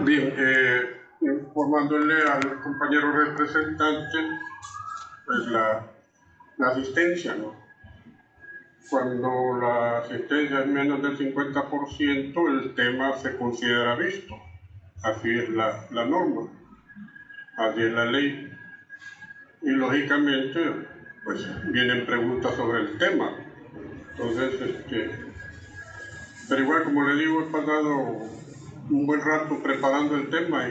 Bien, informándole al compañero representante, pues la asistencia, ¿no? Cuando la asistencia es menos del 50%, el tema se considera visto. Así es la norma, así es la ley. Y lógicamente, pues vienen preguntas sobre el tema. Entonces, pero igual, como le digo, he pasado un buen rato preparando el tema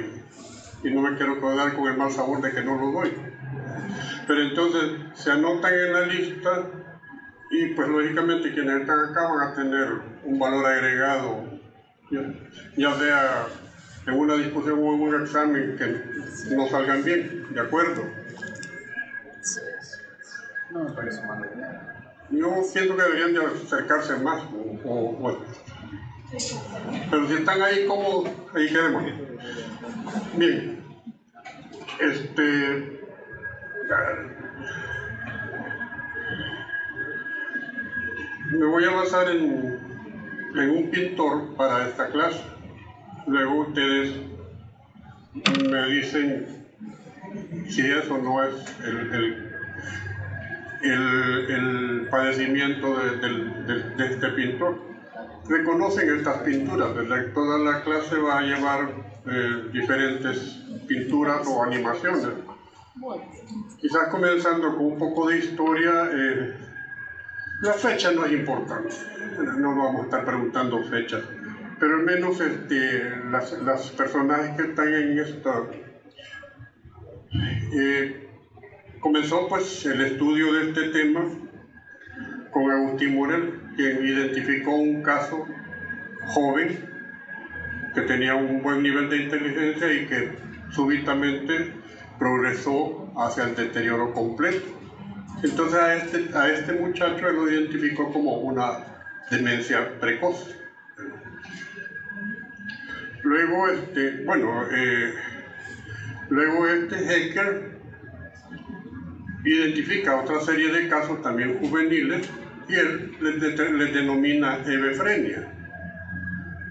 y no me quiero quedar con el mal sabor de que no lo doy. Pero entonces se anotan en la lista y pues lógicamente quienes están acá van a tener un valor agregado, ya sea en una discusión o en un examen que no salgan bien, ¿de acuerdo? No me parece mala idea. Yo siento que deberían de acercarse más, bueno. Pero si están ahí cómodos, ahí quedemos. Bien, me voy a basar en un pintor para esta clase. Luego ustedes me dicen si eso no es el padecimiento de este pintor. Reconocen estas pinturas, ¿verdad? Toda la clase va a llevar diferentes pinturas o animaciones. Quizás comenzando con un poco de historia, la fecha no es importante, no vamos a estar preguntando fechas, pero al menos las personajes que están en esta... comenzó pues el estudio de este tema con Agustín Morel, quien identificó un caso joven que tenía un buen nivel de inteligencia y que súbitamente progresó hacia el deterioro completo. Entonces a este muchacho él lo identificó como una demencia precoz. Luego, Hecker identifica otra serie de casos también juveniles y él les denomina hebefrenia.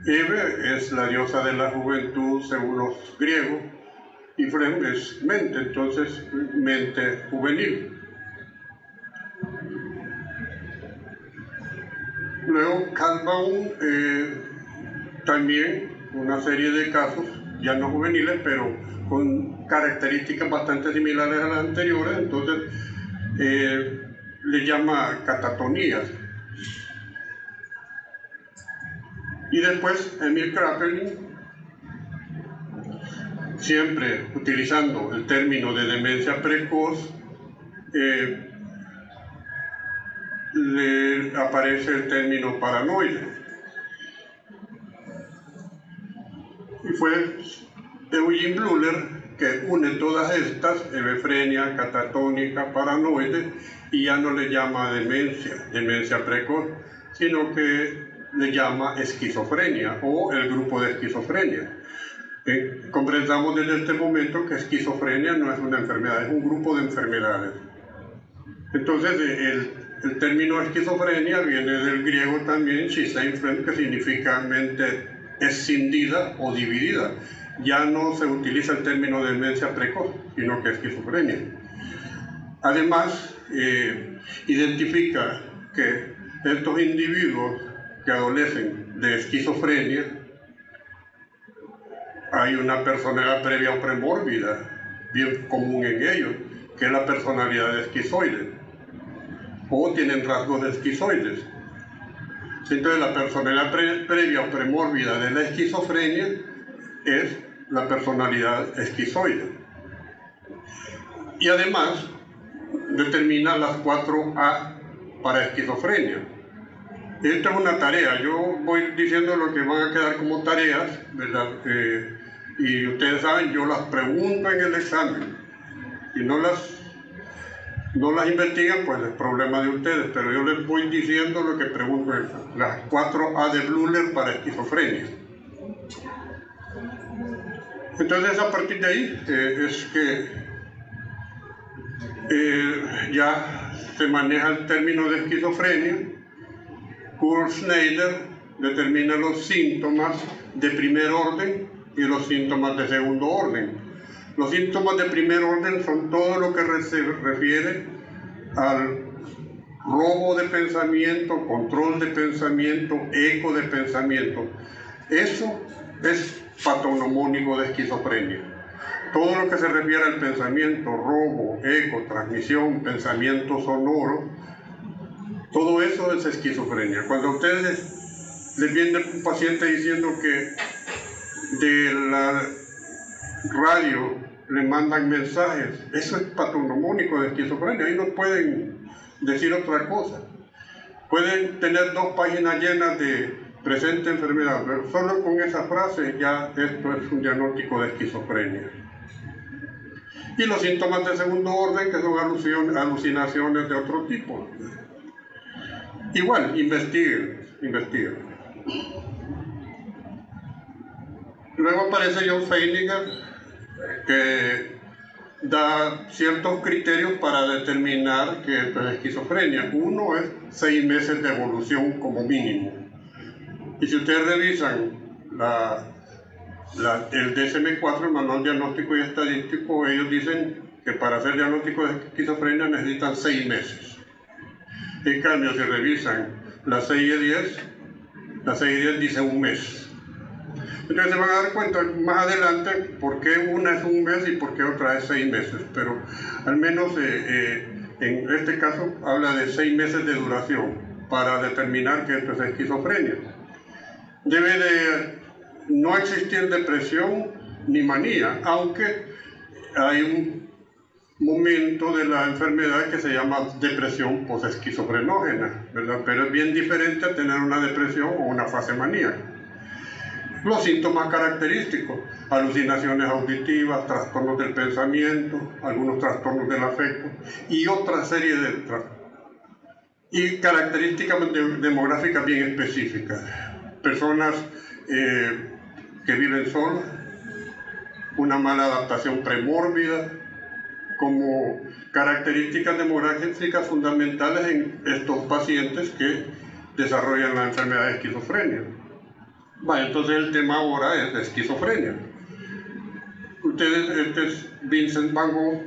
Hebe es la diosa de la juventud según los griegos y frem es mente, entonces mente juvenil. Luego Kalbaum también una serie de casos, ya no juveniles, pero con características bastante similares a las anteriores, entonces le llama catatonías. Y después Emil Kraepelin, siempre utilizando el término de demencia precoz, le aparece el término paranoide. Y fue Eugene Bleuler que une todas estas, hebefrenia, catatónica, paranoide, y ya no le llama demencia precoz, sino que le llama esquizofrenia o el grupo de esquizofrenia. Comprendamos desde este momento que esquizofrenia no es una enfermedad, es un grupo de enfermedades. Entonces el término esquizofrenia viene del griego también, schizophren, que significa mente escindida o dividida. Ya no se utiliza el término de demencia precoz, sino que esquizofrenia. Además, identifica que estos individuos que adolecen de esquizofrenia, hay una personalidad previa o premórbida bien común en ellos, que es la personalidad esquizoide, o tienen rasgos de esquizoides. Entonces la personalidad previa o premórbida de la esquizofrenia es la personalidad esquizoide. Y además determina las 4A para esquizofrenia. Esta es una tarea, yo voy diciendo lo que van a quedar como tareas, ¿verdad? Y ustedes saben, yo las pregunto en el examen. Si no las investigan, pues es problema de ustedes, pero yo les voy diciendo lo que pregunto en las 4A de Bleuler para esquizofrenia. Entonces, a partir de ahí, es que ya se maneja el término de esquizofrenia. Kurt Schneider determina los síntomas de primer orden y los síntomas de segundo orden. Los síntomas de primer orden son todo lo que se refiere al robo de pensamiento, control de pensamiento, eco de pensamiento. Eso es patognomónico de esquizofrenia. Todo lo que se refiere al pensamiento, robo, eco, transmisión, pensamiento sonoro, todo eso es esquizofrenia. Cuando ustedes les viene un paciente diciendo que de la radio le mandan mensajes, eso es patognomónico de esquizofrenia. Ahí no pueden decir otra cosa. Pueden tener 2 páginas llenas de presente enfermedad, pero solo con esa frase ya esto es un diagnóstico de esquizofrenia. Y los síntomas de segundo orden, que son alucinaciones de otro tipo. Igual, investiguen. Luego aparece John Feiniger, que da ciertos criterios para determinar que esto es esquizofrenia. Uno es 6 meses de evolución como mínimo. Y si ustedes revisan el DSM-4, el Manual Diagnóstico y Estadístico, ellos dicen que para hacer diagnóstico de esquizofrenia necesitan 6 meses. En cambio, si revisan la 6E10, la 6E10 dice 1 mes. Entonces se van a dar cuenta más adelante por qué una es 1 mes y por qué otra es 6 meses. Pero al menos en este caso habla de 6 meses de duración para determinar que esto es esquizofrenia. Debe de no existir depresión ni manía, aunque hay un momento de la enfermedad que se llama depresión posesquizofrenógena, ¿verdad? Pero es bien diferente a tener una depresión o una fase maníaca. Los síntomas característicos: alucinaciones auditivas, trastornos del pensamiento, algunos trastornos del afecto y otra serie de y características demográficas bien específicas. Personas que viven solas, una mala adaptación premórbida, como características demográficas fundamentales en estos pacientes que desarrollan la enfermedad de esquizofrenia. Entonces el tema ahora es de esquizofrenia. Este es Vincent Van Gogh,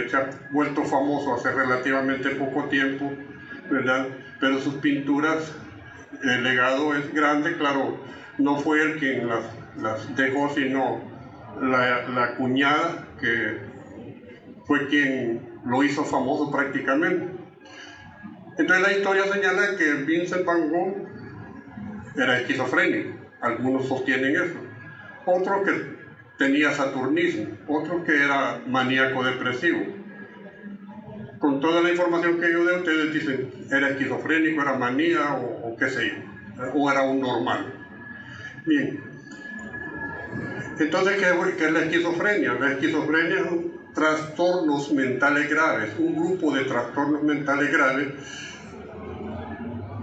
se ha vuelto famoso hace relativamente poco tiempo, ¿verdad? Pero sus pinturas, el legado es grande, claro, no fue él quien las dejó, sino la cuñada, que fue quien lo hizo famoso prácticamente. Entonces la historia señala que Vincent Van Gogh era esquizofrénico, algunos sostienen eso, otros que tenía saturnismo, otros que era maníaco depresivo. Con toda la información que yo de ustedes dicen, era esquizofrénico, era manía o qué sé yo, o era un normal. Bien, entonces, ¿qué es la esquizofrenia? La esquizofrenia es trastornos mentales graves, un grupo de trastornos mentales graves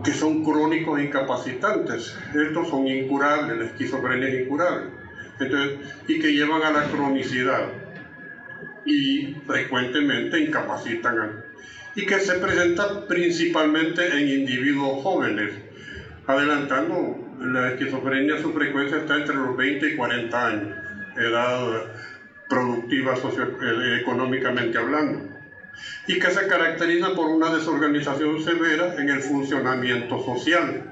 que son crónicos e incapacitantes. Estos son incurables, la esquizofrenia es incurable. Entonces, y que llevan a la cronicidad y frecuentemente incapacitan y que se presenta principalmente en individuos jóvenes, adelantando la esquizofrenia. Su frecuencia está entre los 20 y 40 años, edad productiva económicamente hablando, y que se caracteriza por una desorganización severa en el funcionamiento social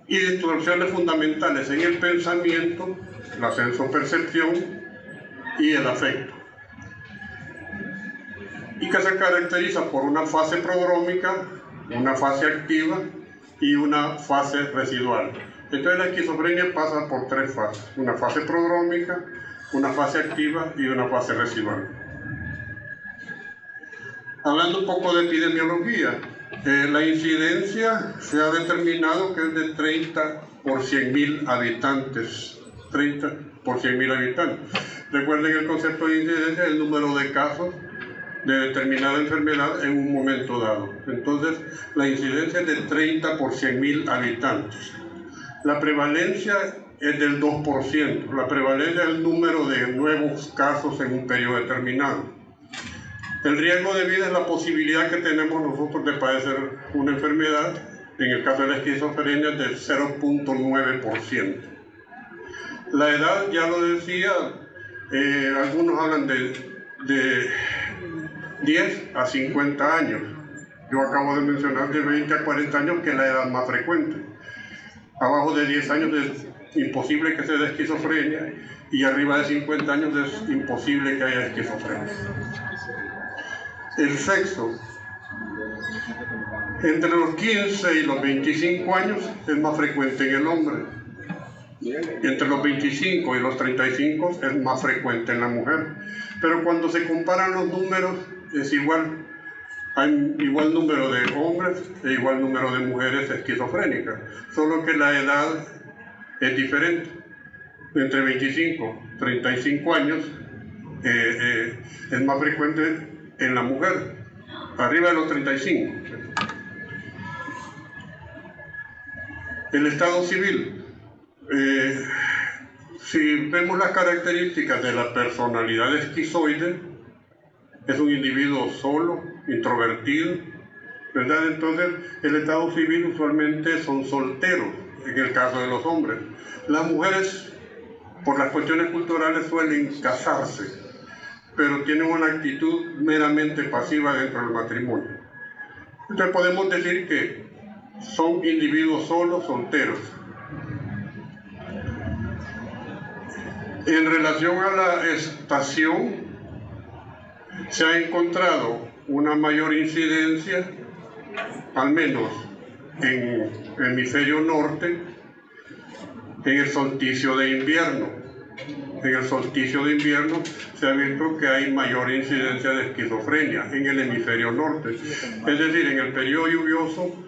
y distorsiones fundamentales en el pensamiento, la sensopercepción y el afecto, y que se caracteriza por una fase prodrómica, una fase activa y una fase residual. Entonces la esquizofrenia pasa por 3 fases: una fase prodrómica, una fase activa y una fase residual. Hablando un poco de epidemiología, la incidencia se ha determinado que es de 30 por 100.000 habitantes. 30 por 100.000 habitantes. Recuerden el concepto de incidencia, el número de casos de determinada enfermedad en un momento dado. Entonces, la incidencia es de 30 por 100.000 habitantes. La prevalencia es del 2%. La prevalencia es el número de nuevos casos en un periodo determinado. El riesgo de vida es la posibilidad que tenemos nosotros de padecer una enfermedad, en el caso de la esquizofrenia, del 0.9%. La edad, ya lo decía, algunos hablan de 10 a 50 años. Yo acabo de mencionar de 20 a 40 años, que es la edad más frecuente. Abajo de 10 años es imposible que se dé esquizofrenia, y arriba de 50 años es imposible que haya esquizofrenia. El sexo. Entre los 15 y los 25 años es más frecuente en el hombre. Entre los 25 y los 35 es más frecuente en la mujer. Pero cuando se comparan los números, es igual. Hay igual número de hombres e igual número de mujeres esquizofrénicas, solo que la edad es diferente. Entre 25 y 35 años es más frecuente en la mujer, arriba de los 35. El estado civil. Si vemos las características de la personalidad esquizoide, es un individuo solo, introvertido, ¿verdad? Entonces, el estado civil usualmente son solteros, en el caso de los hombres. Las mujeres, por las cuestiones culturales, suelen casarse, pero tienen una actitud meramente pasiva dentro del matrimonio. Entonces, podemos decir que son individuos solos, solteros. En relación a la estación, se ha encontrado una mayor incidencia, al menos en el hemisferio norte, en el solsticio de invierno. En el solsticio de invierno se ha visto que hay mayor incidencia de esquizofrenia en el hemisferio norte. Es decir, en el periodo lluvioso,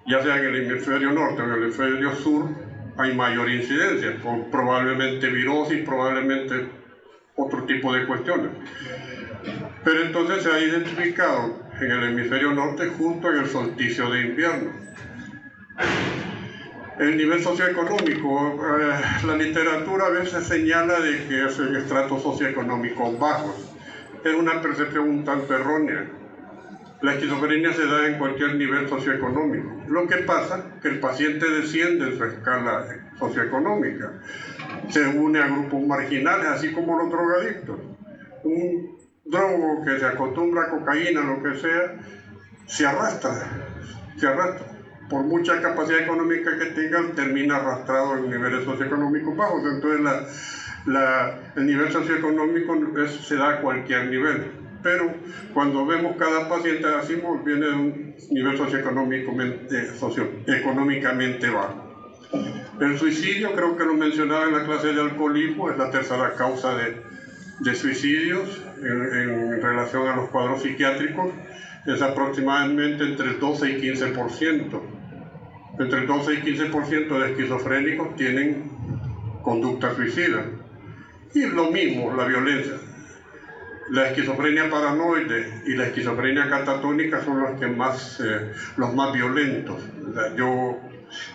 ya sea en el hemisferio norte o en el hemisferio sur, hay mayor incidencia, con probablemente virosis, probablemente otro tipo de cuestiones. Pero entonces se ha identificado en el hemisferio norte justo en el solsticio de invierno. El nivel socioeconómico, la literatura a veces señala de que es en estratos socioeconómicos bajos. Es una percepción un tanto errónea. La esquizofrenia se da en cualquier nivel socioeconómico. Lo que pasa es que el paciente desciende en su escala socioeconómica. Se une a grupos marginales, así como los drogadictos. Un drogo que se acostumbra a cocaína, lo que sea, se arrastra. Por mucha capacidad económica que tenga, termina arrastrado en niveles socioeconómicos bajos. Entonces el nivel socioeconómico se da a cualquier nivel. Pero cuando vemos cada paciente así, viene de un nivel socioeconómicamente bajo. El suicidio, creo que lo mencionaba en la clase de alcoholismo, es la tercera causa de suicidios en relación a los cuadros psiquiátricos. Es aproximadamente entre el 12 y 15%. Entre el 12 y 15% de esquizofrénicos tienen conducta suicida. Y lo mismo, la violencia. La esquizofrenia paranoide y la esquizofrenia catatónica son los más violentos. Yo,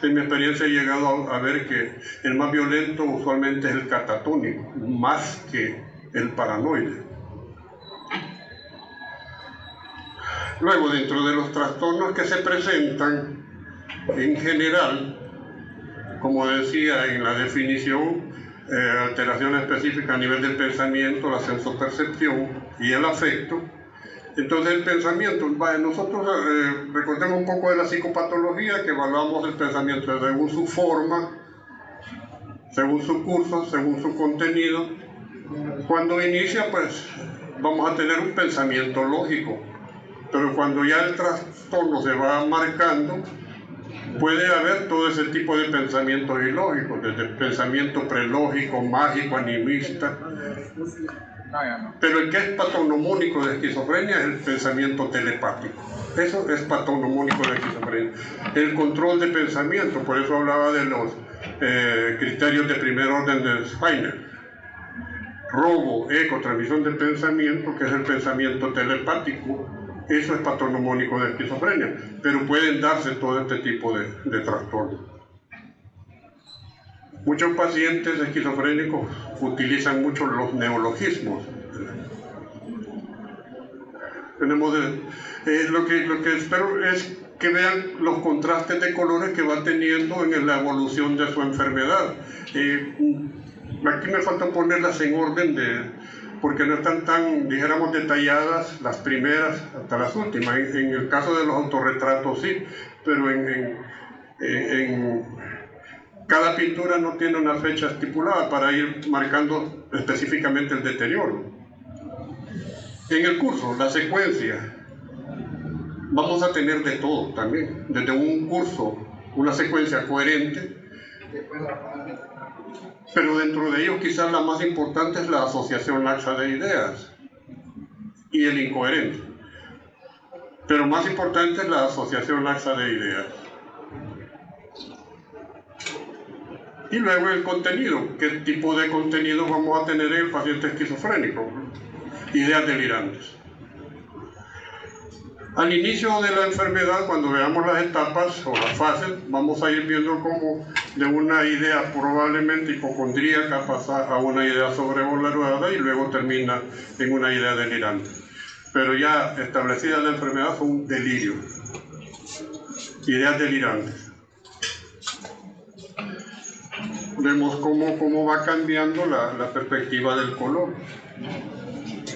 en mi experiencia, he llegado a ver que el más violento usualmente es el catatónico, más que el paranoide. Luego, dentro de los trastornos que se presentan, en general, como decía en la definición, alteración específica a nivel del pensamiento, la sensopercepción y el afecto. Entonces el pensamiento, nosotros recordemos un poco de la psicopatología, que evaluamos el pensamiento según su forma, según su curso, según su contenido. Cuando inicia, pues vamos a tener un pensamiento lógico, pero cuando ya el trastorno se va marcando, puede haber todo ese tipo de pensamientos ilógicos, desde pensamiento prelógico, mágico, animista. Pero el que es patognomónico de esquizofrenia es el pensamiento telepático. Eso es patognomónico de esquizofrenia. El control de pensamiento, por eso hablaba de los criterios de primer orden de Steiner. Robo, eco, transmisión de pensamiento, que es el pensamiento telepático. Eso es patognomónico de esquizofrenia, pero pueden darse todo este tipo de trastornos. Muchos pacientes esquizofrénicos utilizan mucho los neologismos. Tenemos lo que espero es que vean los contrastes de colores que va teniendo en la evolución de su enfermedad. Aquí me falta ponerlas en orden porque no están tan, dijéramos, detalladas las primeras hasta las últimas. En el caso de los autorretratos sí, pero en cada pintura no tiene una fecha estipulada para ir marcando específicamente el deterioro. En el curso, la secuencia, vamos a tener de todo también, desde un curso, una secuencia coherente, pero dentro de ellos quizás la más importante es la asociación laxa de ideas y el incoherente. Pero más importante es la asociación laxa de ideas. Y luego el contenido, qué tipo de contenido vamos a tener en el paciente esquizofrénico. Ideas delirantes. Al inicio de la enfermedad, cuando veamos las etapas o las fases, vamos a ir viendo cómo de una idea probablemente hipocondríaca pasa a una idea sobrevalorada y luego termina en una idea delirante. Pero ya establecida la enfermedad fue un delirio. Ideas delirantes. Vemos cómo va cambiando la perspectiva del color.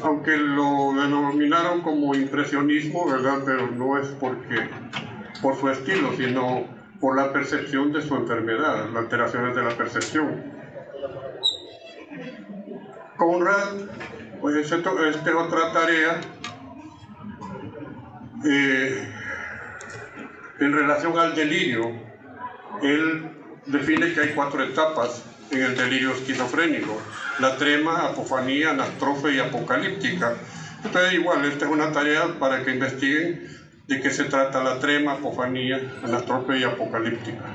Aunque lo denominaron como impresionismo, ¿verdad? Pero no es por su estilo, sino por la percepción de su enfermedad, las alteraciones de la percepción. Conrad, pues esta es otra tarea en relación al delirio. Él define que hay 4 etapas en el delirio esquizofrénico: la trema, apofanía, anastrofe y apocalíptica. Entonces igual, esta es una tarea para que investiguen de qué se trata la trema, apofanía, anastrofe y apocalíptica.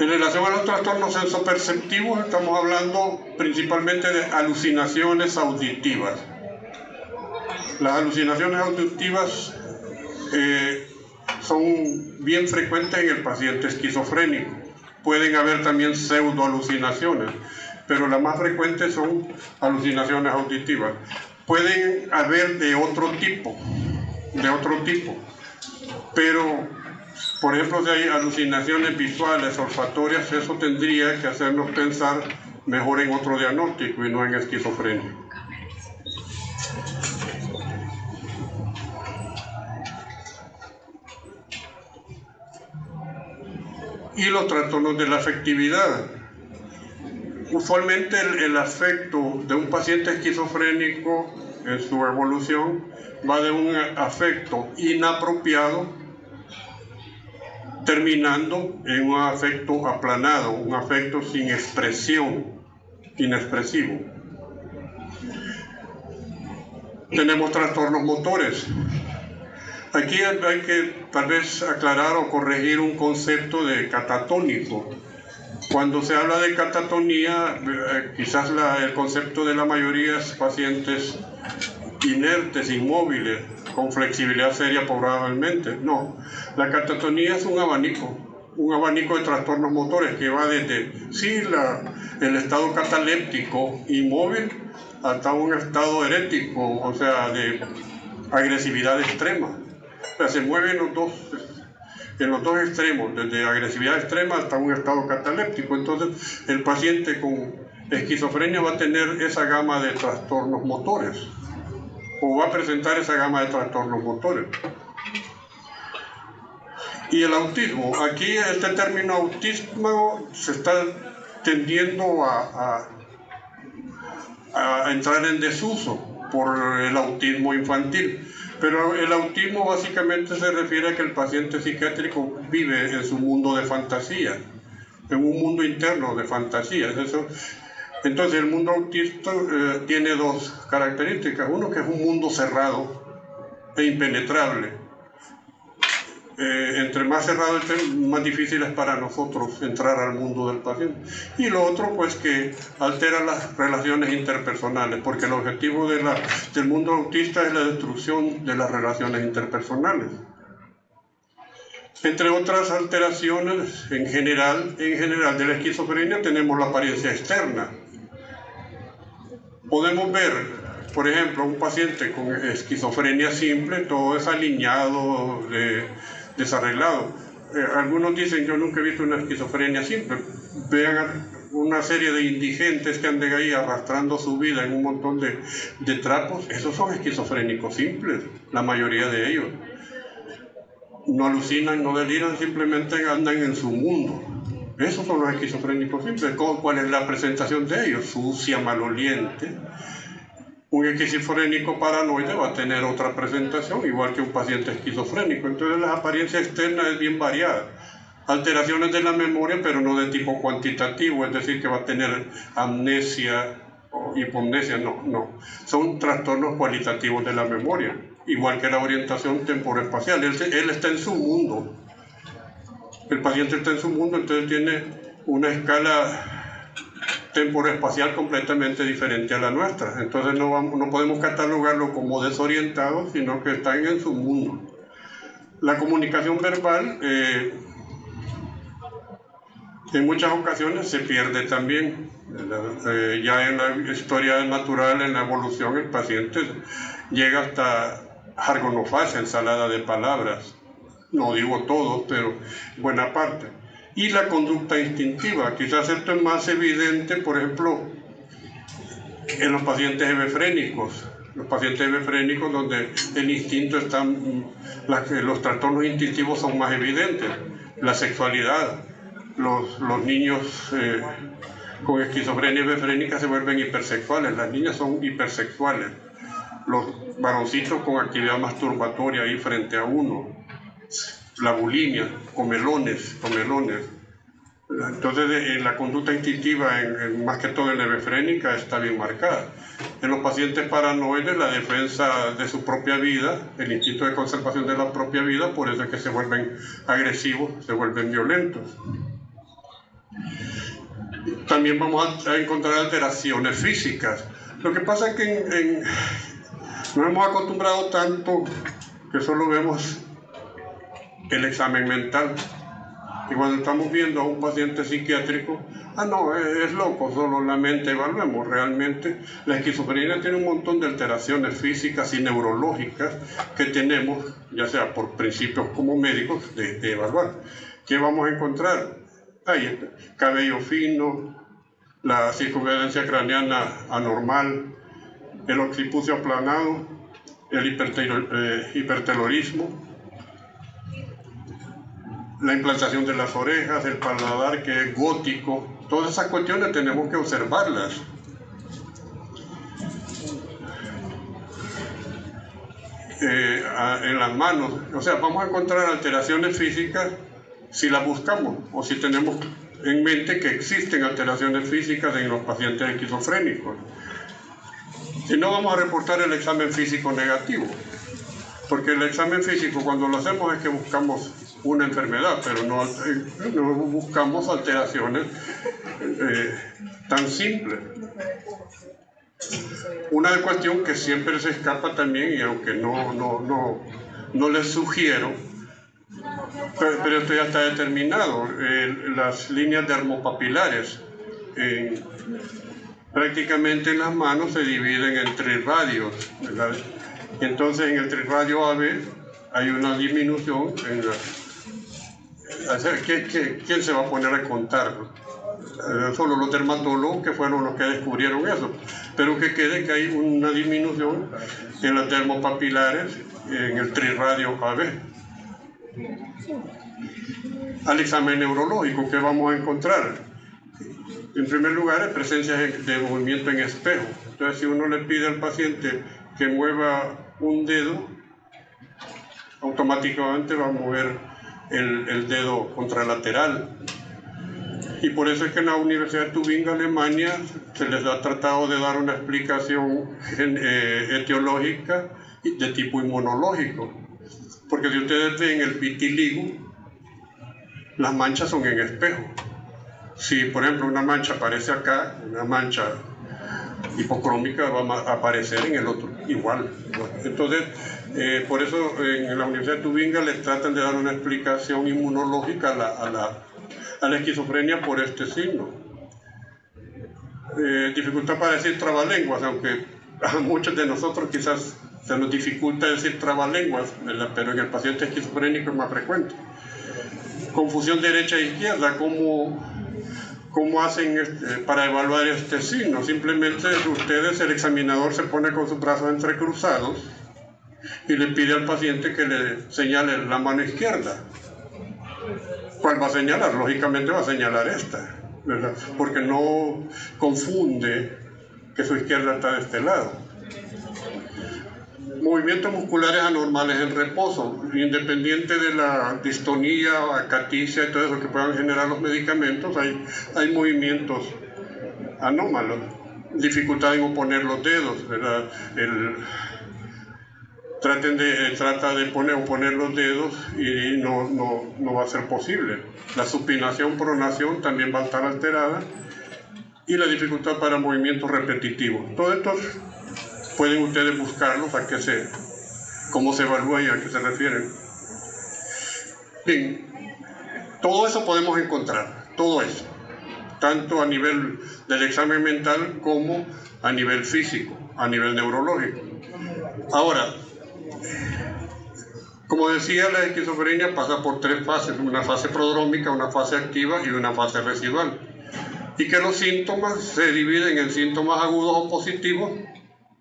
En relación a los trastornos sensoperceptivos, estamos hablando principalmente de alucinaciones auditivas. Las alucinaciones auditivas son bien frecuentes en el paciente esquizofrénico. Pueden haber también pseudoalucinaciones, pero las más frecuentes son alucinaciones auditivas. Pueden haber de otro tipo, pero, por ejemplo, si hay alucinaciones visuales, olfatorias, eso tendría que hacernos pensar mejor en otro diagnóstico y no en esquizofrenia. Y los trastornos de la afectividad. Usualmente el afecto de un paciente esquizofrénico en su evolución va de un afecto inapropiado terminando en un afecto aplanado, un afecto sin expresión, inexpresivo. Tenemos trastornos motores. Aquí hay que tal vez aclarar o corregir un concepto de catatónico. Cuando se habla de catatonía, quizás el concepto de la mayoría es pacientes inertes, inmóviles, con flexibilidad seria probablemente. No, la catatonía es un abanico de trastornos motores que va desde el estado cataléptico inmóvil hasta un estado erético, o sea, de agresividad extrema. O sea, se mueven en los dos extremos, desde agresividad extrema hasta un estado cataléptico. Entonces, el paciente con esquizofrenia va a tener esa gama de trastornos motores, o va a presentar esa gama de trastornos motores. Y el autismo, aquí este término autismo se está tendiendo a entrar en desuso por el autismo infantil. Pero el autismo básicamente se refiere a que el paciente psiquiátrico vive en su mundo de fantasía, en un mundo interno de fantasía. Entonces el mundo autista tiene 2 características. Uno, que es un mundo cerrado e impenetrable. Entre más cerrado esté, más difícil es para nosotros entrar al mundo del paciente. Y lo otro, pues, que altera las relaciones interpersonales, porque el objetivo del mundo autista es la destrucción de las relaciones interpersonales. Entre otras alteraciones, en general de la esquizofrenia tenemos la apariencia externa. Podemos ver por ejemplo, un paciente con esquizofrenia simple, todo es alineado, desarreglado. Algunos dicen, yo nunca he visto una esquizofrenia simple. Vean una serie de indigentes que andan ahí arrastrando su vida en un montón de trapos. Esos son esquizofrénicos simples, la mayoría de ellos. No alucinan, no deliran, simplemente andan en su mundo. Esos son los esquizofrénicos simples. ¿Cuál es la presentación de ellos? Sucia, maloliente. Un esquizofrénico paranoide va a tener otra presentación, igual que un paciente esquizofrénico. Entonces la apariencia externa es bien variada. Alteraciones de la memoria, pero no de tipo cuantitativo, es decir, que va a tener amnesia o hipomnesia, no. Son trastornos cualitativos de la memoria, igual que la orientación temporoespacial. Él está en su mundo. El paciente está en su mundo, entonces tiene una escala temporoespacial completamente diferente a la nuestra. Entonces no podemos catalogarlo como desorientado, sino que están en su mundo. La comunicación verbal en muchas ocasiones se pierde también. Ya en la historia natural, en la evolución, el paciente llega hasta jargonofasia, ensalada de palabras. No digo todo, pero buena parte. Y la conducta instintiva, quizás esto es más evidente, por ejemplo, en los pacientes hebefrénicos. Los pacientes hebefrénicos donde el instinto está, los trastornos instintivos son más evidentes. La sexualidad, los niños con esquizofrenia hebefrénica se vuelven hipersexuales, las niñas son hipersexuales. Los varoncitos con actividad masturbatoria ahí frente a uno. La bulimia, comelones. Entonces, en la conducta instintiva, más que todo en la hebefrénica, está bien marcada. En los pacientes paranoides, la defensa de su propia vida, el instinto de conservación de la propia vida, por eso es que se vuelven agresivos, se vuelven violentos. También vamos a encontrar alteraciones físicas. Lo que pasa es que nos hemos acostumbrado tanto que solo vemos el examen mental. Y cuando estamos viendo a un paciente psiquiátrico, no, es loco, solo la mente evaluemos. Realmente la esquizofrenia tiene un montón de alteraciones físicas y neurológicas que tenemos, ya sea por principios como médicos, de evaluar. ¿Qué vamos a encontrar? Ahí está, cabello fino, la circunferencia craneana anormal, el occipucio aplanado, el hipertelorismo, la implantación de las orejas, el paladar que es gótico. Todas esas cuestiones tenemos que observarlas. En las manos, o sea, vamos a encontrar alteraciones físicas si las buscamos o si tenemos en mente que existen alteraciones físicas en los pacientes esquizofrénicos. Si no, vamos a reportar el examen físico negativo, porque el examen físico cuando lo hacemos es que buscamos una enfermedad, pero no buscamos alteraciones tan simples. Una cuestión que siempre se escapa también, y aunque no les sugiero, pero esto ya está determinado, las líneas dermopapilares. Prácticamente en las manos se dividen en 3 radios, ¿verdad? Entonces en el trirradio AB hay una disminución en ¿quién se va a poner a contar? Solo los dermatólogos, que fueron los que descubrieron eso, pero que quede que hay una disminución en las dermopapilares en el trirradio AB. Al examen neurológico, ¿qué vamos a encontrar? En primer lugar, presencia de movimiento en espejo. Entonces, si uno le pide al paciente que mueva un dedo, automáticamente va a mover el dedo contralateral. Y por eso es que en la Universidad de Tübingen, Alemania, se les ha tratado de dar una explicación etiológica de tipo inmunológico. Porque si ustedes ven el vitiligo, las manchas son en espejo. Si, por ejemplo, una mancha aparece acá, una mancha hipocrómica va a aparecer en el otro igual. Entonces, por eso en la Universidad de Tübingen le tratan de dar una explicación inmunológica a la esquizofrenia por este signo. Dificultad para decir trabalenguas, aunque a muchos de nosotros quizás se nos dificulta decir trabalenguas, ¿verdad? Pero en el paciente esquizofrénico es más frecuente. Confusión derecha e izquierda, ¿cómo hacen para evaluar este signo? Simplemente ustedes, el examinador se pone con sus brazos entrecruzados y le pide al paciente que le señale la mano izquierda. ¿Cuál va a señalar? Lógicamente va a señalar esta, ¿verdad? Porque no confunde que su izquierda está de este lado. Movimientos musculares anormales en reposo, independiente de la distonía, acaticia y todo eso que puedan generar los medicamentos, hay movimientos anómalos, dificultad en oponer los dedos, ¿verdad? Trata de poner los dedos y no va a ser posible. La supinación, pronación también va a estar alterada y la dificultad para movimientos repetitivos. Todo esto pueden ustedes buscarlos, cómo se evalúa y a qué se refieren. Bien, todo eso podemos encontrar, todo eso, tanto a nivel del examen mental como a nivel físico, a nivel neurológico. Ahora, como decía, la esquizofrenia pasa por 3 fases, una fase prodrómica, una fase activa y una fase residual. Y que los síntomas se dividen en síntomas agudos o positivos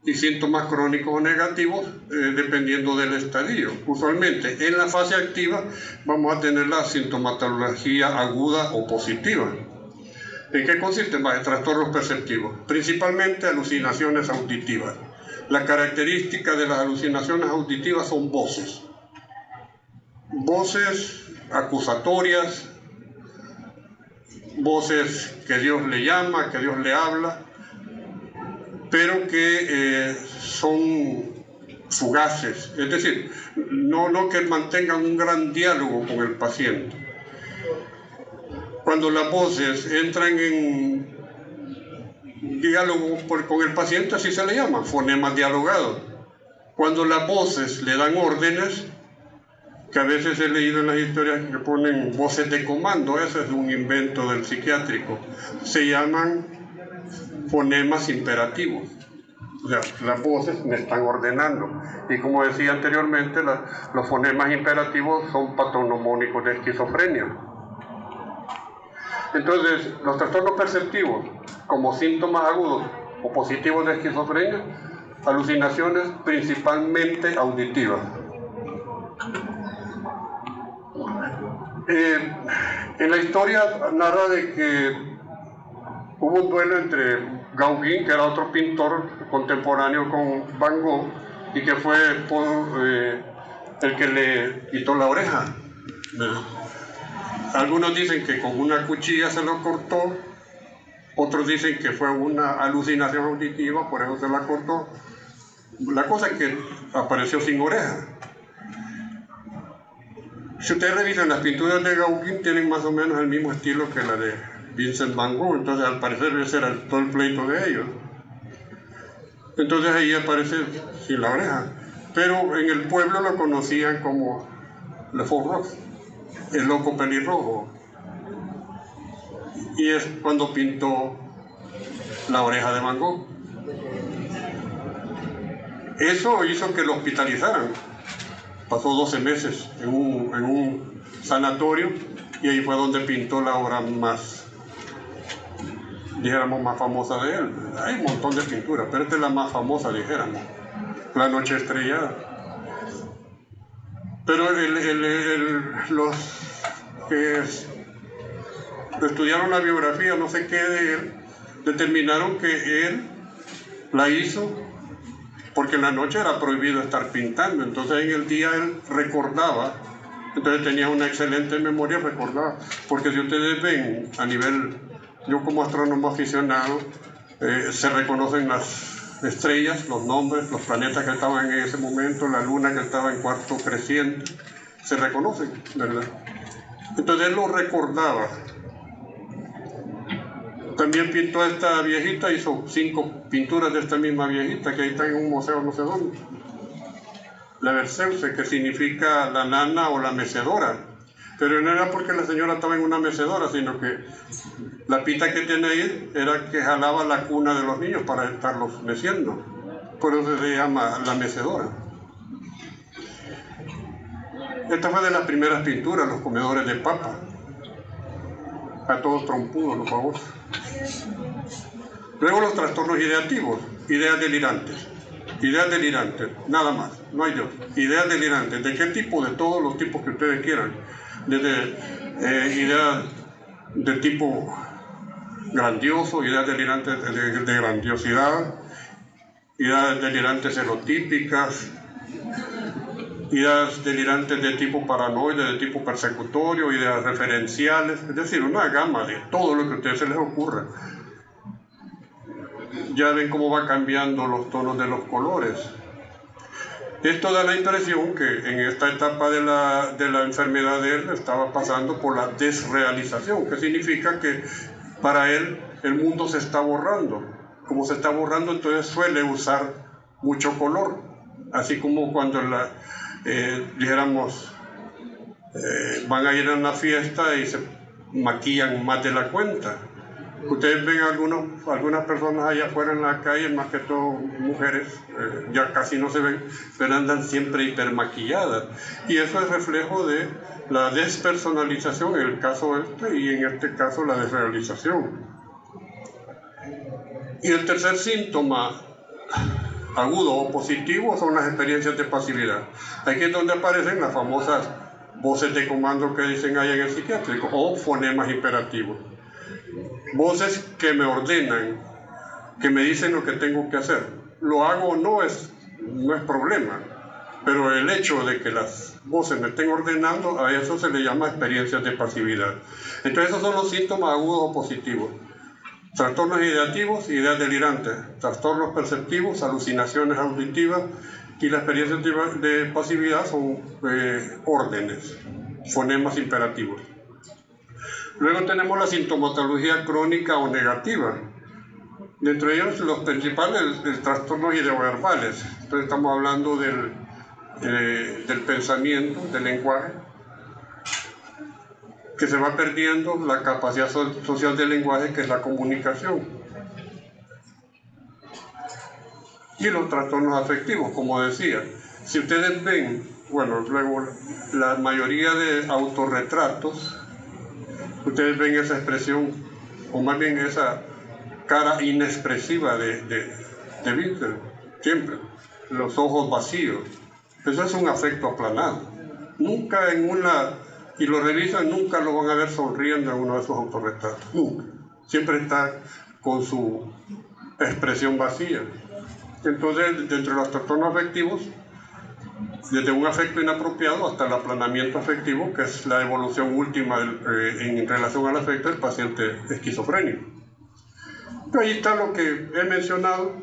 y síntomas crónicos o negativos, dependiendo del estadio. Usualmente en la fase activa vamos a tener la sintomatología aguda o positiva. ¿En qué consiste? Trastornos perceptivos, principalmente alucinaciones auditivas. La característica de las alucinaciones auditivas son voces acusatorias, voces que Dios le llama, que Dios le habla, pero que son fugaces, es decir, no que mantengan un gran diálogo con el paciente. Cuando las voces entran en diálogo con el paciente, así se le llama, fonemas dialogados. Cuando las voces le dan órdenes, que a veces he leído en las historias que ponen voces de comando, eso es un invento del psiquiátrico, se llaman fonemas imperativos. O sea, las voces me están ordenando. Y como decía anteriormente, los fonemas imperativos son patognomónicos de esquizofrenia. Entonces, los trastornos perceptivos, como síntomas agudos o positivos de esquizofrenia, alucinaciones principalmente auditivas. En la historia narra de que hubo un duelo entre Gauguin, que era otro pintor contemporáneo con Van Gogh, y que fue el que le quitó la oreja. Algunos dicen que con una cuchilla se lo cortó, otros dicen que fue una alucinación auditiva, por eso se la cortó. La cosa es que apareció sin oreja. Si ustedes revisan las pinturas de Gauguin, tienen más o menos el mismo estilo que la de Vincent Van Gogh, entonces al parecer ese era todo el pleito de ellos. Entonces ahí aparece sin la oreja, pero en el pueblo lo conocían como Le Faux Rose, el loco pelirrojo, y es cuando pintó la oreja de Van Gogh. Eso hizo que lo hospitalizaran. Pasó 12 meses en un sanatorio y ahí fue donde pintó la obra más famosa de él. Hay un montón de pinturas, pero esta es la más famosa, dijéramos, La Noche Estrellada. Pero los que estudiaron la biografía, no sé qué de él, determinaron que él la hizo porque en la noche era prohibido estar pintando, entonces en el día él recordaba, entonces tenía una excelente memoria, recordaba, porque si ustedes ven a nivel, yo como astrónomo aficionado, se reconocen las estrellas, los nombres, los planetas que estaban en ese momento, la luna que estaba en cuarto creciente, se reconocen, ¿verdad? Entonces él lo recordaba. También pintó a esta viejita, hizo 5 pinturas de esta misma viejita que ahí está en un museo no sé dónde. La Berceuse, que significa la nana o la mecedora. Pero no era porque la señora estaba en una mecedora, sino que la pita que tiene ahí era que jalaba la cuna de los niños para estarlos meciendo. por eso se llama la mecedora. Esta fue de las primeras pinturas, los comedores de papa. A todos trompudos, los babosos. Luego los trastornos ideativos, ideas delirantes. Ideas delirantes, nada más, no hay Dios. Ideas delirantes, ¿de qué tipo? De todos los tipos que ustedes quieran. Desde ideas de tipo grandioso, ideas delirantes de grandiosidad, ideas delirantes xenotípicas, ideas delirantes de tipo paranoide, de tipo persecutorio, ideas referenciales, es decir, una gama de todo lo que a ustedes se les ocurra. Ya ven cómo va cambiando los tonos de los colores. Esto da la impresión que en esta etapa de la enfermedad de él estaba pasando por la desrealización, que significa que para él el mundo se está borrando. Como se está borrando, entonces suele usar mucho color, así como cuando dijéramos van a ir a una fiesta y se maquillan más de la cuenta. Ustedes ven algunas personas allá afuera en la calle, más que todo mujeres, ya casi no se ven, pero andan siempre hipermaquilladas. Y eso es reflejo de la despersonalización en el caso y en este caso la desrealización. Y el tercer síntoma agudo o positivo son las experiencias de pasividad. Aquí es donde aparecen las famosas voces de comando que dicen ahí en el psiquiátrico, o fonemas imperativos. Voces que me ordenan, que me dicen lo que tengo que hacer. Lo hago o no es problema, pero el hecho de que las voces me estén ordenando, a eso se le llama experiencias de pasividad. Entonces esos son los síntomas agudos o positivos. Trastornos ideativos, ideas delirantes. Trastornos perceptivos, alucinaciones auditivas. Y las experiencias de pasividad son órdenes, fonemas imperativos. Luego tenemos la sintomatología crónica o negativa. Dentro de ellos, los principales, el trastornos ideoverbales. Entonces estamos hablando del pensamiento, del lenguaje, que se va perdiendo la capacidad social del lenguaje, que es la comunicación. Y los trastornos afectivos, como decía. Si ustedes ven, luego la mayoría de autorretratos, ustedes ven esa expresión, o más bien esa cara inexpresiva de Víctor, siempre, los ojos vacíos. Eso es un afecto aplanado. Nunca y lo revisan, nunca lo van a ver sonriendo en uno de esos autorretratos, nunca. Siempre está con su expresión vacía. Entonces, dentro de los trastornos afectivos, desde un afecto inapropiado hasta el aplanamiento afectivo, que es la evolución última en relación al afecto del paciente esquizofrénico. Ahí está lo que he mencionado.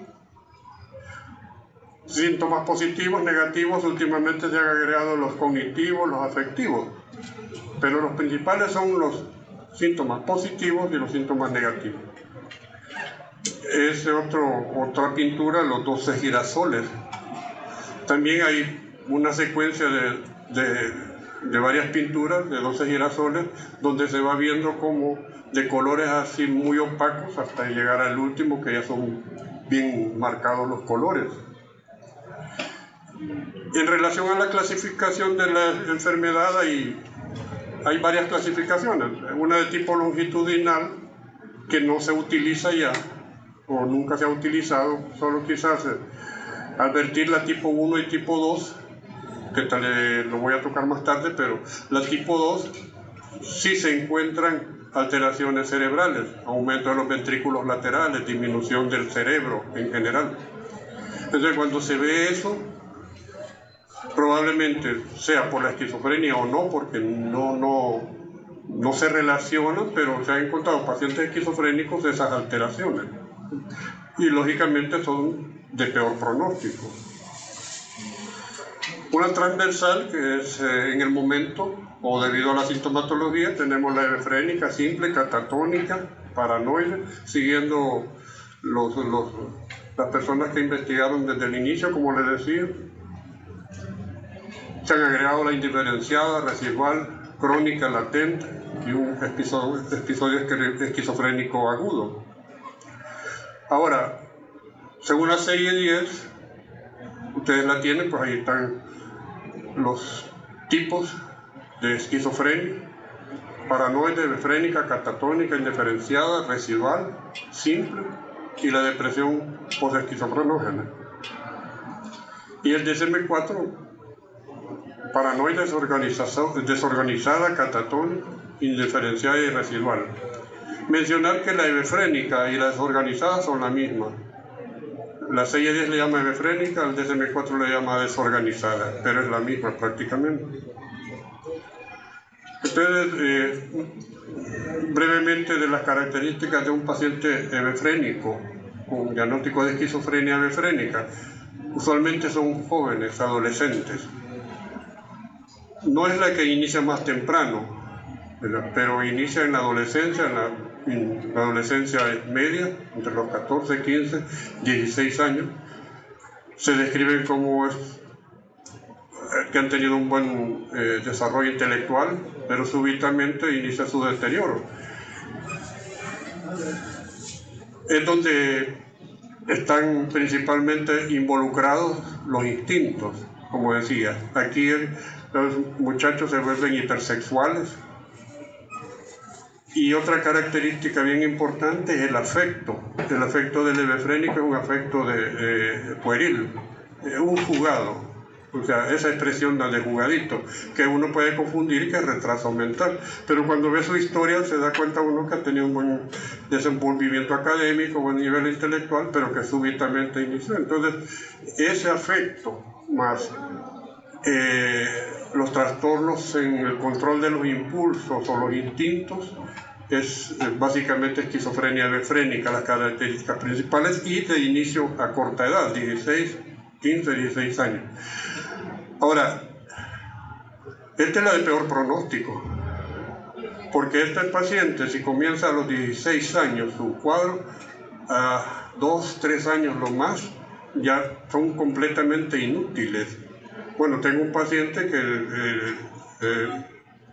Síntomas positivos, negativos, últimamente se han agregado los cognitivos, los afectivos, pero los principales son los síntomas positivos y los síntomas negativos. Es otra pintura, los 12 girasoles. También hay una secuencia de varias pinturas de 12 girasoles, donde se va viendo como de colores así muy opacos hasta llegar al último, que ya son bien marcados los colores. En relación a la clasificación de la enfermedad, hay varias clasificaciones. Una de tipo longitudinal, que no se utiliza ya, o nunca se ha utilizado, solo quizás advertir la tipo 1 y tipo 2, que lo voy a tocar más tarde, pero la tipo 2 sí se encuentran alteraciones cerebrales, aumento de los ventrículos laterales, disminución del cerebro en general. Entonces, cuando se ve eso, probablemente sea por la esquizofrenia o no, porque no se relacionan, pero se han encontrado pacientes esquizofrénicos de esas alteraciones. Y lógicamente son de peor pronóstico. Una transversal, que es en el momento, o debido a la sintomatología, tenemos la hebefrénica, simple, catatónica, paranoide, siguiendo las personas que investigaron desde el inicio, como les decía. Se han agregado la indiferenciada, residual, crónica, latente y un episodio esquizofrénico agudo. Ahora, según la 6 y 10, Ustedes la tienen, pues ahí están los tipos de esquizofrenia: paranoide, hebefrénica, catatónica, indiferenciada, residual, simple, y la depresión posesquizofrenógena. Y el DSM-4, paranoide desorganizada, catatónica, indiferenciada y residual. Mencionar que la hebefrénica y la desorganizada son la misma. La 6-10 le llama hebefrénica, el DSM-4 le llama desorganizada, pero es la misma prácticamente. Ustedes, brevemente, de las características de un paciente hebefrénico con diagnóstico de esquizofrenia hebefrénica. Usualmente son jóvenes, adolescentes. No es la que inicia más temprano, pero inicia en la adolescencia, en la adolescencia media, entre los 14, 15, 16 años. Se describen como que han tenido un buen desarrollo intelectual, pero súbitamente inicia su deterioro. Es donde están principalmente involucrados los instintos, como decía. Aquí los muchachos se vuelven hipersexuales. Y otra característica bien importante es el afecto. El afecto del hebefrénico es un afecto pueril, un jugado. O sea, esa expresión de jugadito, que uno puede confundir que es retraso mental. Pero cuando ve su historia se da cuenta uno que ha tenido un buen desenvolvimiento académico, buen nivel intelectual, pero que súbitamente inició. Entonces, ese afecto más los trastornos en el control de los impulsos o los instintos es básicamente esquizofrenia hebefrénica, las características principales, y de inicio a corta edad, 15, 16 años. Ahora, esta es la de peor pronóstico, porque este paciente, si comienza a los 16 años su cuadro, a 2, 3 años lo más, ya son completamente inútiles. Bueno, tengo un paciente que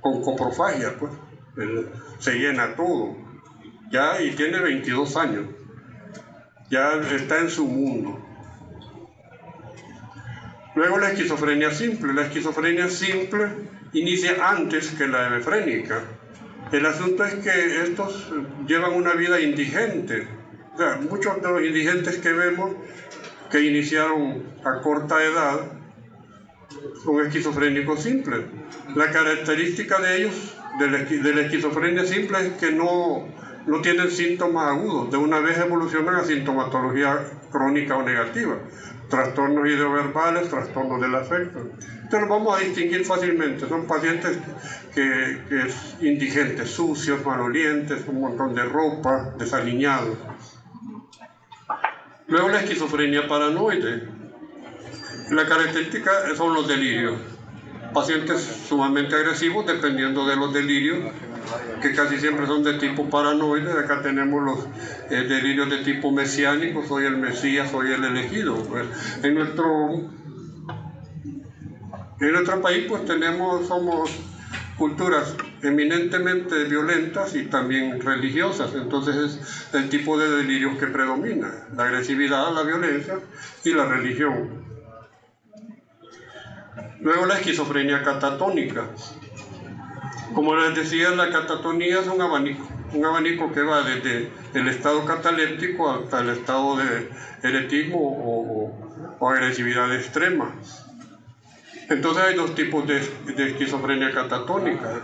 con coprofagia, pues, se llena todo, ya, y tiene 22 años, ya está en su mundo. Luego la esquizofrenia simple. La esquizofrenia simple inicia antes que la hebefrénica. El asunto es que estos llevan una vida indigente. O sea, muchos de los indigentes que vemos que iniciaron a corta edad son esquizofrénicos simples. La característica de ellos, de la esquizofrenia simple, es que no tienen síntomas agudos. De una vez evolucionan a sintomatología crónica o negativa. Trastornos ideoverbales, trastornos del afecto. Entonces los vamos a distinguir fácilmente. Son pacientes que indigentes, sucios, malolientes, un montón de ropa, desaliñados. Luego la esquizofrenia paranoide. La característica son los delirios. Pacientes sumamente agresivos, dependiendo de los delirios, que casi siempre son de tipo paranoide. Acá tenemos los delirios de tipo mesiánico: soy el Mesías, soy el elegido. En nuestro país, pues somos culturas eminentemente violentas y también religiosas. Entonces es el tipo de delirios que predomina: la agresividad, la violencia y la religión. Luego la esquizofrenia catatónica. Como les decía, la catatonía es un abanico que va desde el estado cataléptico hasta el estado de eretismo o agresividad extrema. Entonces hay dos tipos de esquizofrenia catatónica.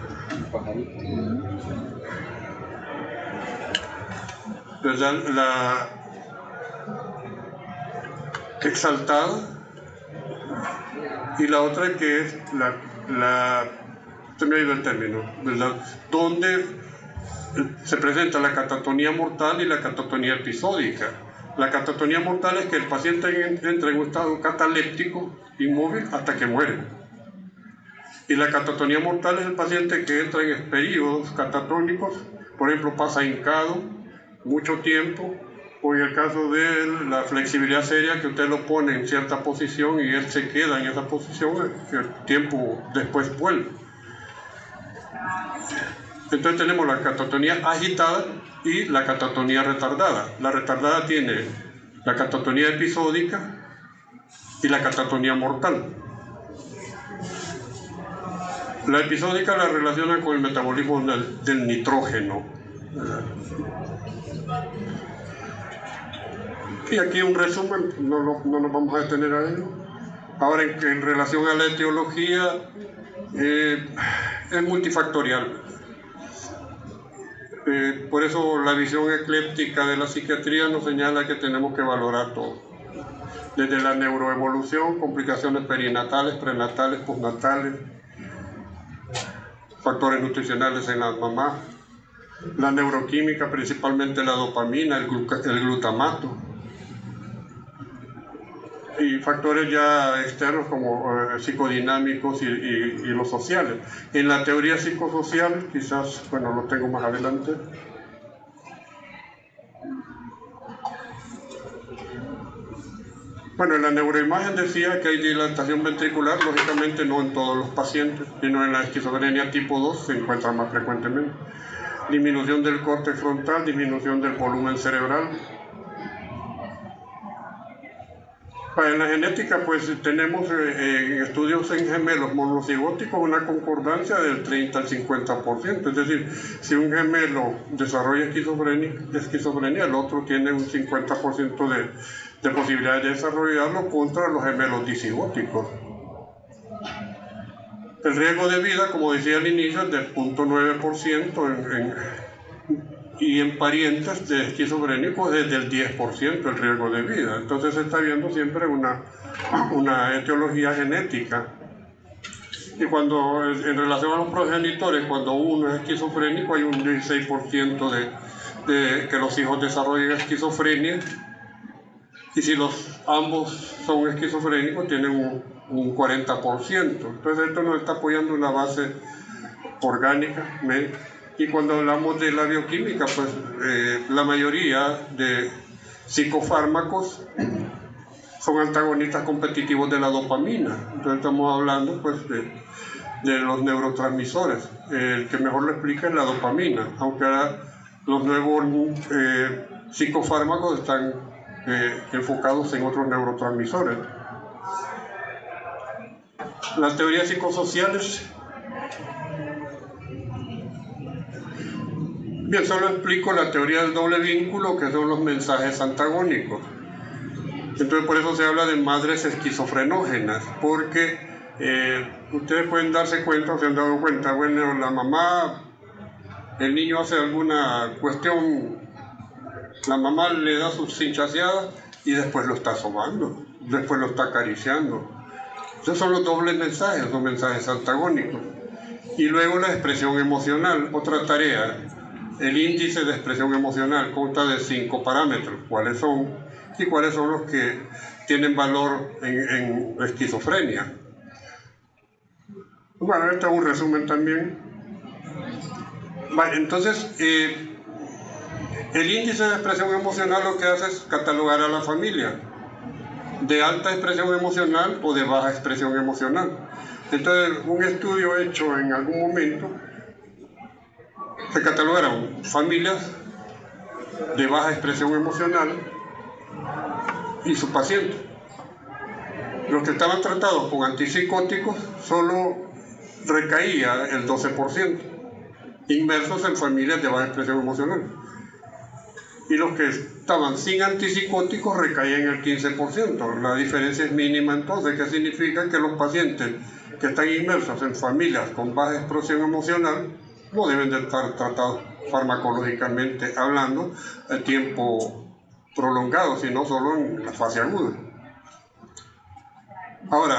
La exaltada, y la otra que es se me ha ido el término, ¿verdad?, donde se presenta la catatonía mortal y la catatonía episódica. La catatonía mortal es que el paciente entra en un estado cataléptico inmóvil hasta que muere. Y la catatonía mortal es el paciente que entra en periodos catatónicos, por ejemplo, pasa hincado mucho tiempo, o en el caso de la flexibilidad seria, que usted lo pone en cierta posición y él se queda en esa posición, el tiempo después vuelve. Entonces tenemos la catatonía agitada y la catatonía retardada. La retardada tiene la catatonía episódica, y la catatonía mortal. La episódica la relaciona con el metabolismo del nitrógeno. Y aquí un resumen, no nos vamos a detener a ello. Ahora, en relación a la etiología, es multifactorial. Por eso la visión ecléptica de la psiquiatría nos señala que tenemos que valorar todo. Desde la neuroevolución, complicaciones perinatales, prenatales, postnatales, factores nutricionales en las mamás, la neuroquímica, principalmente la dopamina, el glutamato, y factores ya externos como psicodinámicos y los sociales. En la teoría psicosocial, quizás, bueno, lo tengo más adelante. Bueno, en la neuroimagen decía que hay dilatación ventricular, lógicamente no en todos los pacientes, sino en la esquizofrenia tipo 2 se encuentra más frecuentemente. Disminución del córtex frontal, disminución del volumen cerebral. En la genética, pues tenemos estudios en gemelos monocigóticos una concordancia del 30 al 50%. Es decir, si un gemelo desarrolla esquizofrenia, el otro tiene un 50% de posibilidades de desarrollarlo contra los gemelos disigóticos. El riesgo de vida, como decía al inicio, es del 0.9% y en parientes de esquizofrénicos es del 10% el riesgo de vida. Entonces se está viendo siempre una etiología genética. Y cuando, en relación a los progenitores, cuando uno es esquizofrénico, hay un 16% de que los hijos desarrollen esquizofrenia. Y si ambos son esquizofrénicos, tienen un 40%. Entonces esto nos está apoyando una base orgánica, médica. Y cuando hablamos de la bioquímica, pues la mayoría de psicofármacos son antagonistas competitivos de la dopamina. Entonces estamos hablando pues de los neurotransmisores. El que mejor lo explica es la dopamina, aunque ahora los nuevos psicofármacos están enfocados en otros neurotransmisores. Las teorías psicosociales. Bien, solo explico la teoría del doble vínculo, que son los mensajes antagónicos. Entonces por eso se habla de madres esquizofrenógenas, porque ustedes pueden darse cuenta, o se han dado cuenta, bueno, la mamá, el niño hace alguna cuestión, la mamá le da sus cinchaseadas y después lo está sobando, después lo está acariciando. Esos son los dobles mensajes, los mensajes antagónicos. Y luego la expresión emocional, otra tarea. El índice de expresión emocional consta de 5 parámetros. ¿Cuáles son? Y cuáles son los que tienen valor en esquizofrenia. Bueno, este es un resumen también. Vale, entonces, el índice de expresión emocional lo que hace es catalogar a la familia de alta expresión emocional o de baja expresión emocional. Entonces, un estudio hecho en algún momento se catalogaron familias de baja expresión emocional y sus pacientes. Los que estaban tratados con antipsicóticos solo recaía el 12%, inversos en familias de baja expresión emocional. Y los que estaban sin antipsicóticos recaían el 15%. La diferencia es mínima entonces, que significa que los pacientes que están inmersos en familias con baja expresión emocional no deben de estar tratados farmacológicamente hablando a tiempo prolongado, sino solo en la fase aguda. Ahora,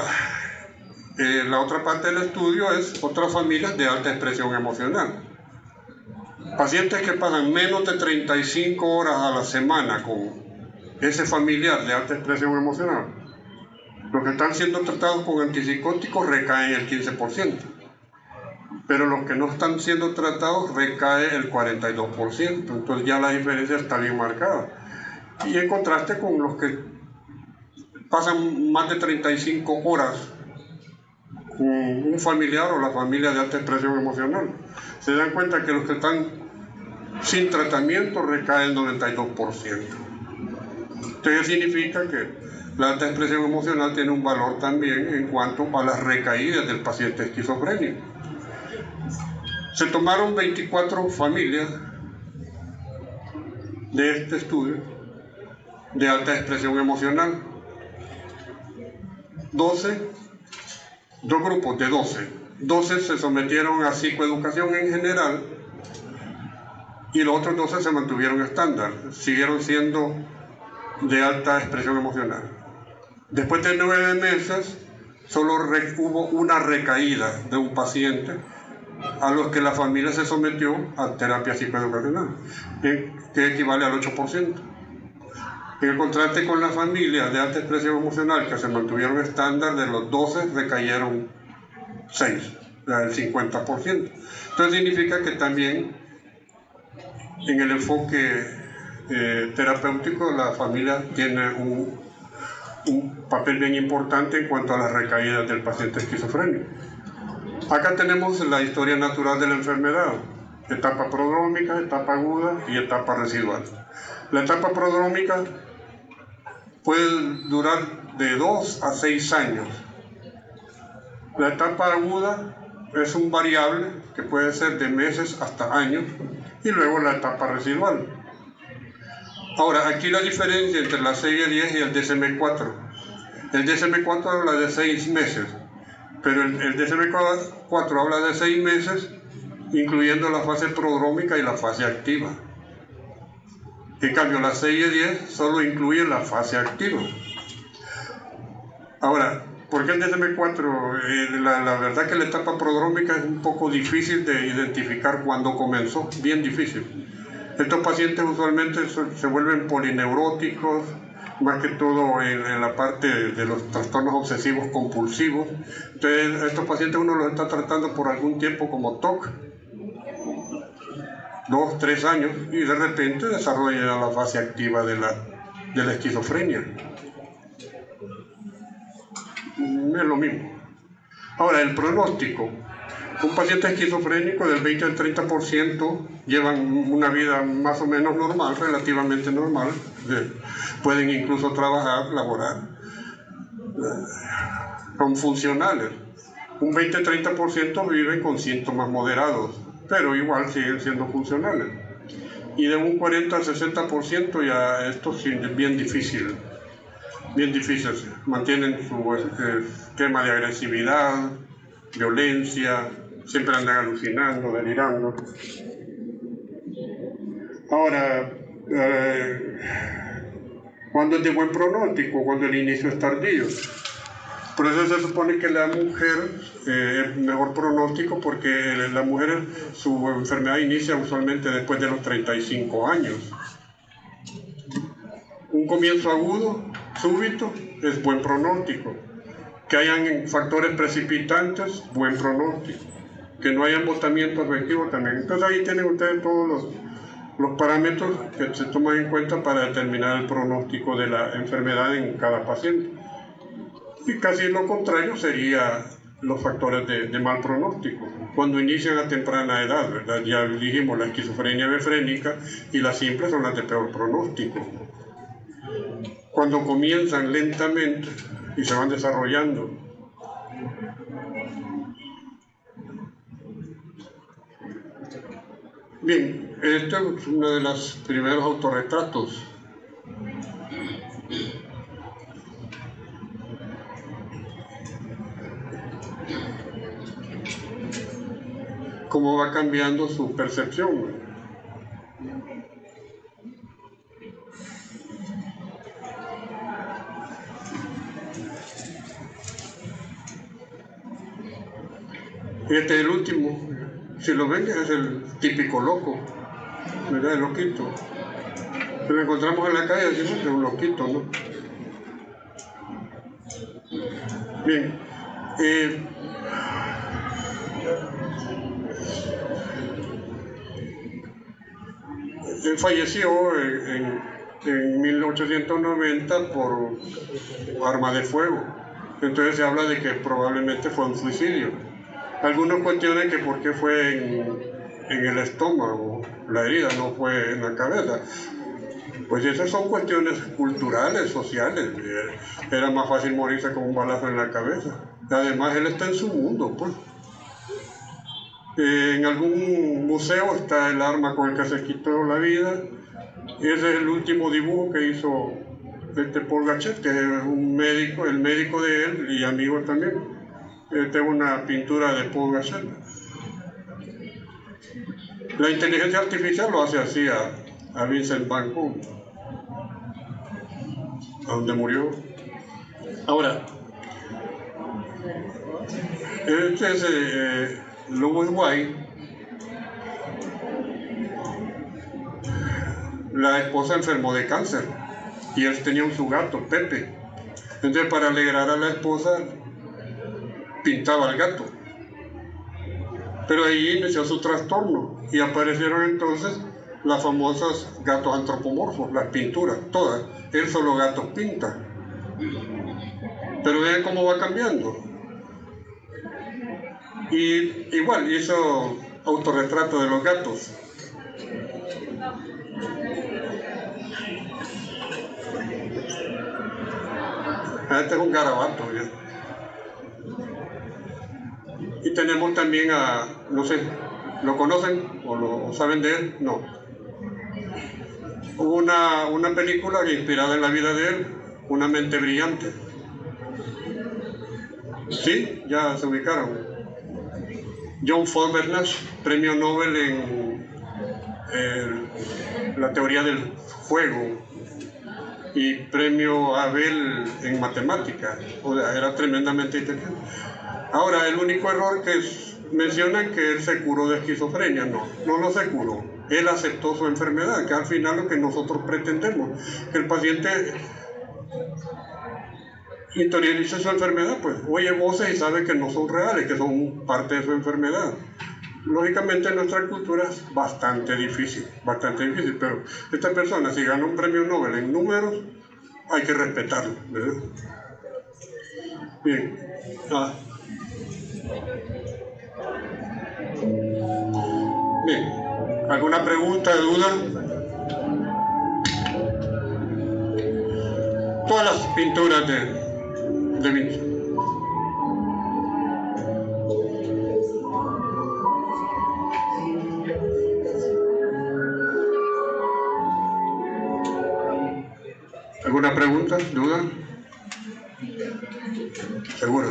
la otra parte del estudio es otras familias de alta expresión emocional. Pacientes que pasan menos de 35 horas a la semana con ese familiar de alta expresión emocional, los que están siendo tratados con antipsicóticos recaen el 15%, pero los que no están siendo tratados recae el 42%, entonces ya la diferencia está bien marcada. Y en contraste con los que pasan más de 35 horas con un familiar o la familia de alta expresión emocional, se dan cuenta que los que están sin tratamiento recae el 92%. Entonces significa que la alta expresión emocional tiene un valor también en cuanto a las recaídas del paciente esquizofrénico. Se tomaron 24 familias de este estudio de alta expresión emocional. 2 grupos de 12. 12 se sometieron a psicoeducación en general y los otros 12 se mantuvieron estándar, siguieron siendo de alta expresión emocional. Después de 9 meses, solo hubo una recaída de un paciente a los que la familia se sometió a terapia psicoeducacional, que equivale al 8%. En el contraste con la familia de alta expresión emocional que se mantuvieron estándar, de los 12 recayeron 6, el 50%. Entonces significa que también en el enfoque terapéutico la familia tiene un papel bien importante en cuanto a las recaídas del paciente esquizofrénico. Acá tenemos la historia natural de la enfermedad: etapa prodrómica, etapa aguda y etapa residual. La etapa prodrómica puede durar de 2 a 6 años. La etapa aguda es un variable que puede ser de meses hasta años, y luego la etapa residual. Ahora, aquí la diferencia entre la CIE-10 y el DSM-4. El DSM-4 habla de 6 meses, pero el DSM-4 habla de 6 meses, incluyendo la fase prodrómica y la fase activa. En cambio, la CIE-10 solo incluye la fase activa. Ahora, ¿por qué el DSM-4? La verdad que la etapa prodrómica es un poco difícil de identificar cuándo comenzó, bien difícil. Estos pacientes usualmente se vuelven polineuróticos, más que todo en la parte de los trastornos obsesivos compulsivos. Entonces, estos pacientes uno los está tratando por algún tiempo como TOC, 2, 3 años, y de repente desarrolla la fase activa de la esquizofrenia. Es lo mismo. Ahora, el pronóstico. Un paciente esquizofrénico del 20 al 30% llevan una vida más o menos normal, relativamente normal. Pueden incluso trabajar, laborar. Son funcionales. Un 20-30% viven con síntomas moderados, pero igual siguen siendo funcionales. Y de un 40 al 60% ya esto es bien difícil. Bien difíciles. Mantienen su esquema de agresividad, violencia, siempre andan alucinando, delirando. Ahora, cuando es de buen pronóstico, cuando el inicio es tardío. Por eso se supone que la mujer es mejor pronóstico, porque la mujer, su enfermedad inicia usualmente después de los 35 años. Un comienzo agudo, súbito, es buen pronóstico. Que hayan factores precipitantes, buen pronóstico. Que no haya embotamiento afectivo también. Entonces ahí tienen ustedes todos los parámetros que se toman en cuenta para determinar el pronóstico de la enfermedad en cada paciente. Y casi lo contrario sería los factores de mal pronóstico, cuando inician a temprana edad, ¿verdad? Ya dijimos, la esquizofrenia befrénica y la simple son las de peor pronóstico. Cuando comienzan lentamente y se van desarrollando. Bien, este es uno de los primeros autorretratos. Cómo va cambiando su percepción. Este es el último. Si lo ven, es el típico loco, ¿verdad? El loquito. Si lo encontramos en la calle, decimos que es un loquito, ¿no? Bien. Él falleció en 1890 por arma de fuego. Entonces se habla de que probablemente fue un suicidio. Algunos cuestionan que por qué fue en el estómago la herida, no fue en la cabeza. Pues esas son cuestiones culturales, sociales. Era más fácil morirse con un balazo en la cabeza. Además, él está en su mundo, pues. En algún museo está el arma con el que se quitó la vida. Ese es el último dibujo que hizo Paul Gachet, que es un médico, el médico de él y amigo también. Esta es una pintura de Paul Gachet. La inteligencia artificial lo hace así a Vincent Van Gogh, a donde murió. Ahora, este es Louis White. La esposa enfermó de cáncer y él tenía su gato, Pepe. Entonces, para alegrar a la esposa, pintaba al gato. Pero ahí inició su trastorno y aparecieron entonces las famosas gatos antropomorfos, las pinturas, todas. Él solo gatos pinta. Pero vean cómo va cambiando. Y igual hizo autorretrato de los gatos. Este es un garabato, ¿ya? Y tenemos también no sé, ¿lo conocen o lo saben de él? No. Hubo una película inspirada en la vida de él, Una mente brillante. Sí, ya se ubicaron. John Forbes Nash, premio Nobel en la teoría del fuego y premio Abel en matemáticas. O sea, era tremendamente inteligente. Ahora, el único error que mencionan que él se curó de esquizofrenia. No se curó. Él aceptó su enfermedad, que al final lo que nosotros pretendemos, que el paciente interiorice su enfermedad, pues oye voces y sabe que no son reales, que son parte de su enfermedad. Lógicamente en nuestra cultura es bastante difícil, pero esta persona, si gana un premio Nobel en números, hay que respetarlo, ¿verdad? Bien. Bien. ¿Alguna pregunta, duda? Todas las pinturas de Vincent. ¿Alguna pregunta, duda? Seguro.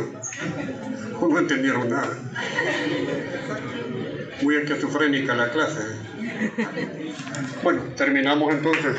No entendieron nada. Muy esquizofrénica la clase. Bueno, terminamos entonces.